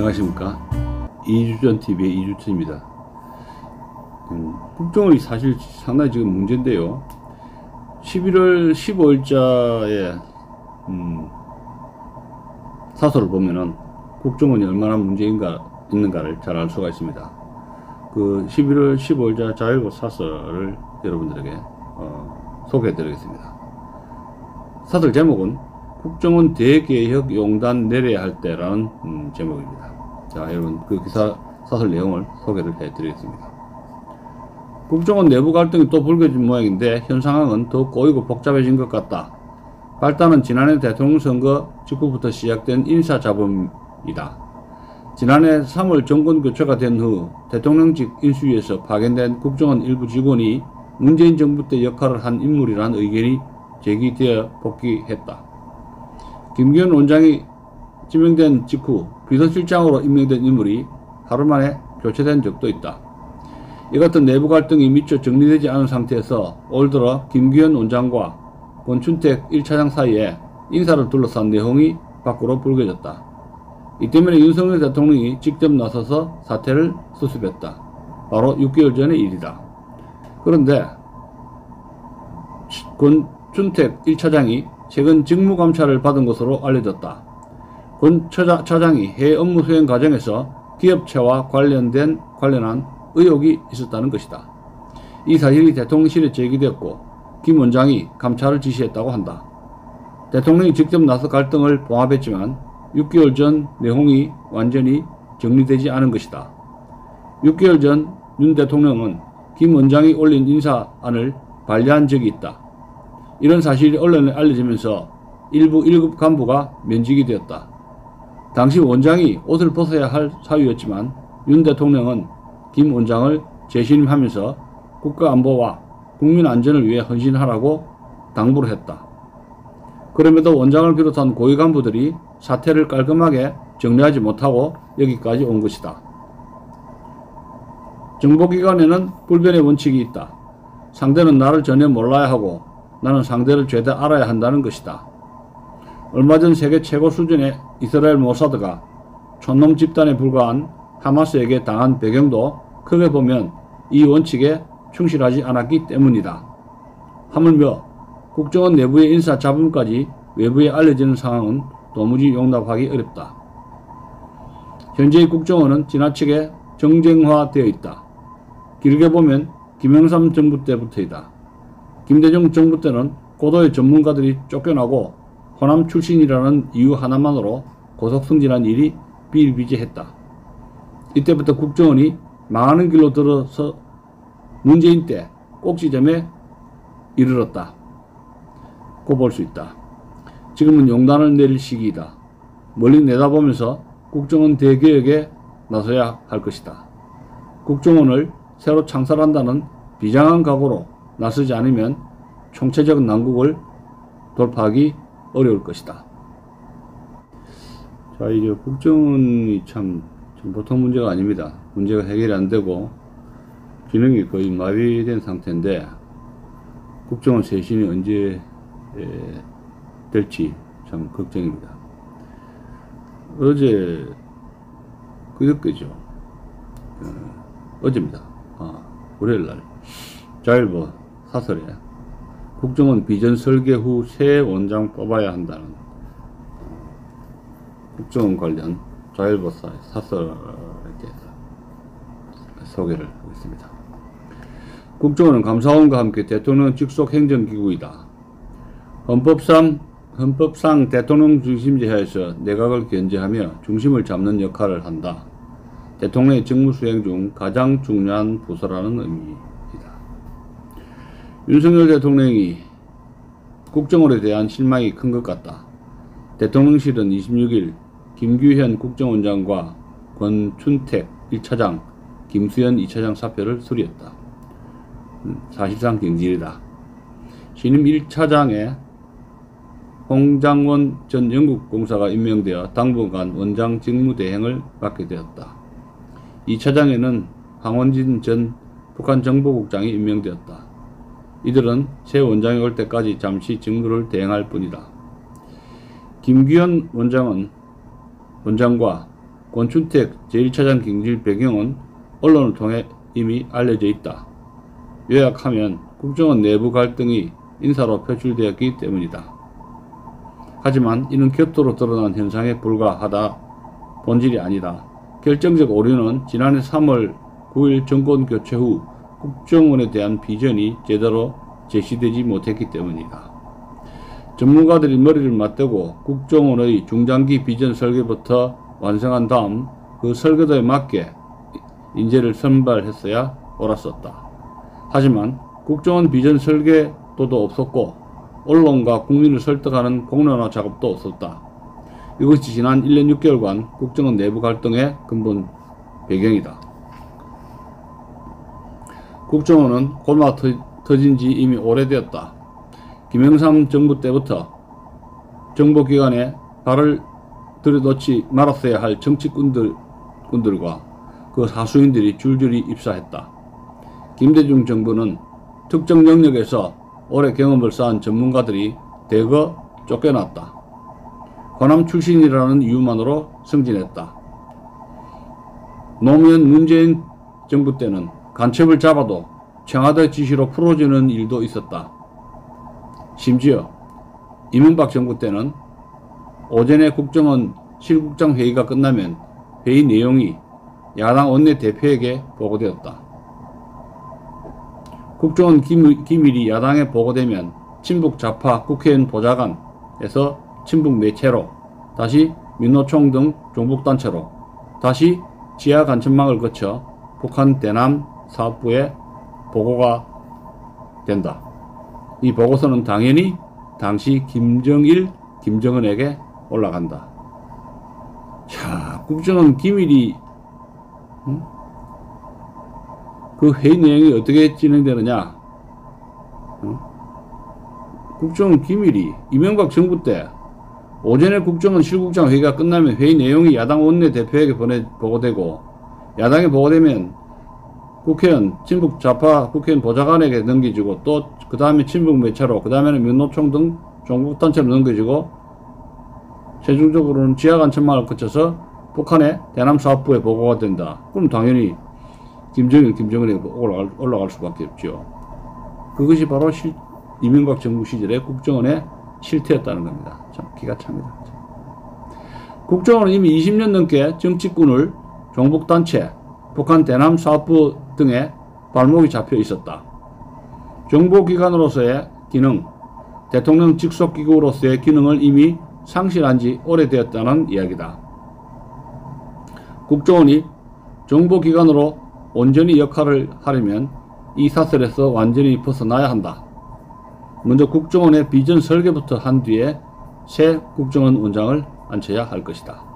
안녕하십니까. 이주전TV의 이주천입니다. 국정원이 사실 상당히 지금 문제인데요. 11월 15일자에 사설을 보면은 국정원이 얼마나 있는가를 잘 알 수가 있습니다. 그 11월 15일자 자유일보 사설을 여러분들에게 소개해 드리겠습니다. 사설 제목은 국정원 대개혁 용단 내려야 할 때라는 제목입니다. 자, 여러분 그 기사 사설 내용을 소개를 해 드리겠습니다. 국정원 내부 갈등이 또 불거진 모양인데 현 상황은 더 꼬이고 복잡해진 것 같다. 발단은 지난해 대통령 선거 직후부터 시작된 인사잡음이다. 지난해 3월 정권 교체가 된 후 대통령직 인수위에서 파견된 국정원 일부 직원이 문재인 정부 때 역할을 한 인물이라는 의견이 제기되어 복귀했다. 김기현 원장이 지명된 직후 비서실장으로 임명된 인물이 하루 만에 교체된 적도 있다. 이 같은 내부 갈등이 미처 정리되지 않은 상태에서 올 들어 김기현 원장과 권춘택 1차장 사이에 인사를 둘러싼 내용이 밖으로 불거졌다. 이 때문에 윤석열 대통령이 직접 나서서 사태를 수습했다. 바로 6개월 전의 일이다. 그런데 권춘택 1차장이 최근 직무감찰을 받은 것으로 알려졌다. 권 차장이 해외 업무 수행 과정에서 기업체와 관련한 의혹이 있었다는 것이다. 이 사실이 대통령실에 제기되었고 김 원장이 감찰을 지시했다고 한다. 대통령이 직접 나서 갈등을 봉합했지만 6개월 전 내용이 완전히 정리되지 않은 것이다. 6개월 전 윤 대통령은 김 원장이 올린 인사안을 반려한 적이 있다. 이런 사실이 언론에 알려지면서 일부 1급 간부가 면직이 되었다. 당시 원장이 옷을 벗어야 할 사유였지만 윤 대통령은 김 원장을 재신임하면서 국가안보와 국민안전을 위해 헌신하라고 당부를 했다. 그럼에도 원장을 비롯한 고위 간부들이 사태를 깔끔하게 정리하지 못하고 여기까지 온 것이다. 정보기관에는 불변의 원칙이 있다. 상대는 나를 전혀 몰라야 하고 나는 상대를 죄다 알아야 한다는 것이다. 얼마 전 세계 최고 수준의 이스라엘 모사드가 촌놈 집단에 불과한 하마스에게 당한 배경도 크게 보면 이 원칙에 충실하지 않았기 때문이다. 하물며 국정원 내부의 인사 잡음까지 외부에 알려지는 상황은 도무지 용납하기 어렵다. 현재의 국정원은 지나치게 정쟁화되어 있다. 길게 보면 김영삼 정부 때부터이다. 김대중 정부 때는 고도의 전문가들이 쫓겨나고 호남 출신이라는 이유 하나만으로 고속승진한 일이 비일비재했다. 이때부터 국정원이 망하는 길로 들어서 문재인 때 꼭지점에 이르렀다. 고 볼 수 있다. 지금은 용단을 내릴 시기이다. 멀리 내다보면서 국정원 대개혁에 나서야 할 것이다. 국정원을 새로 창설한다는 비장한 각오로 나서지 않으면 총체적 난국을 돌파하기 어려울 것이다. 자, 이제 국정원이 참 보통 문제가 아닙니다. 문제가 해결이 안 되고 기능이 거의 마비된 상태인데 국정원 쇄신이 언제 될지 참 걱정입니다. 그저께죠. 어제입니다. 월요일날 자유일보 사설에 국정원 비전 설계 후 새 원장 뽑아야 한다는 국정원 관련 자유일보 사설에 대해서 소개를 하겠습니다. 국정원은 감사원과 함께 대통령 직속 행정기구이다. 헌법상 대통령 중심제하에서 내각을 견제하며 중심을 잡는 역할을 한다. 대통령의 직무 수행 중 가장 중요한 부서라는 의미이다. 윤석열 대통령이 국정원에 대한 실망이 큰 것 같다. 대통령실은 26일 김규현 국정원장과 권춘택 1차장, 김수현 2차장 사표를 수리했다. 사실상 경질이다. 신임 1차장에 홍장원 전 영국공사가 임명되어 당분간 원장 직무 대행을 맡게 되었다. 2차장에는 황원진 전 북한 정보국장이 임명되었다. 이들은 새 원장이 올 때까지 잠시 직무를 대행할 뿐이다. 김규현 원장과 권춘택 제1차장 경질 배경은 언론을 통해 이미 알려져 있다. 요약하면 국정원 내부 갈등이 인사로 표출되었기 때문이다. 하지만 이는 곁으로 드러난 현상에 불과하다. 본질이 아니다. 결정적 오류는 지난해 3월 9일 정권 교체 후 국정원에 대한 비전이 제대로 제시되지 못했기 때문이다. 전문가들이 머리를 맞대고 국정원의 중장기 비전 설계부터 완성한 다음 그 설계도에 맞게 인재를 선발했어야 옳았었다. 하지만 국정원 비전 설계도도 없었고 언론과 국민을 설득하는 공론화 작업도 없었다. 이것이 지난 1년 6개월간 국정원 내부 갈등의 근본 배경이다. 국정원은 골마 터진 지 이미 오래되었다. 김영삼 정부 때부터 정보기관에 발을 들여놓지 말았어야 할 정치꾼들과 그 사수인들이 줄줄이 입사했다. 김대중 정부는 특정 영역에서 오래 경험을 쌓은 전문가들이 대거 쫓겨났다. 호남 출신이라는 이유만으로 승진했다. 노무현 문재인 정부 때는 간첩을 잡아도 청와대 지시로 풀어주는 일도 있었다. 심지어 이명박 정부 때는 오전에 국정원 실국장 회의가 끝나면 회의 내용이 야당 원내대표에게 보고되었다. 국정원 기밀이 야당에 보고되면 친북 좌파 국회의원 보좌관에서 친북 매체로, 다시 민노총 등 종북단체로, 다시 지하 간첩망을 거쳐 북한 대남 사업부에 보고가 된다. 이 보고서는 당연히 당시 김정일, 김정은에게 올라간다. 자, 국정원 기밀이 그 회의 내용이 어떻게 진행되느냐? 국정원 기밀이 이명박 정부 때 오전에 국정원 실국장 회의가 끝나면 회의 내용이 야당 원내대표에게 보고되고, 야당에 보고되면 국회의원, 친북 좌파 국회의원 보좌관에게 넘겨지고, 또 그 다음에 친북 매체로, 그 다음에는 민노총 등 종북단체로 넘겨지고, 최종적으로는 지하간첩망을 거쳐서 북한의 대남 사업부에 보고가 된다. 그럼 당연히 김정일, 김정은에게 올라갈 수밖에 없죠. 그것이 바로 이명박 정부 시절의 국정원의 실태였다는 겁니다. 참 기가 찹니다. 국정원은 이미 20년 넘게 정치꾼을 종북단체, 북한 대남 사업부 등에 발목이 잡혀 있었다. 정보기관으로서의 기능, 대통령 직속기구로서의 기능을 이미 상실한 지 오래되었다는 이야기다. 국정원이 정보기관으로 온전히 역할을 하려면 이 사슬에서 완전히 벗어나야 한다. 먼저 국정원의 비전 설계부터 한 뒤에 새 국정원 원장을 앉혀야 할 것이다.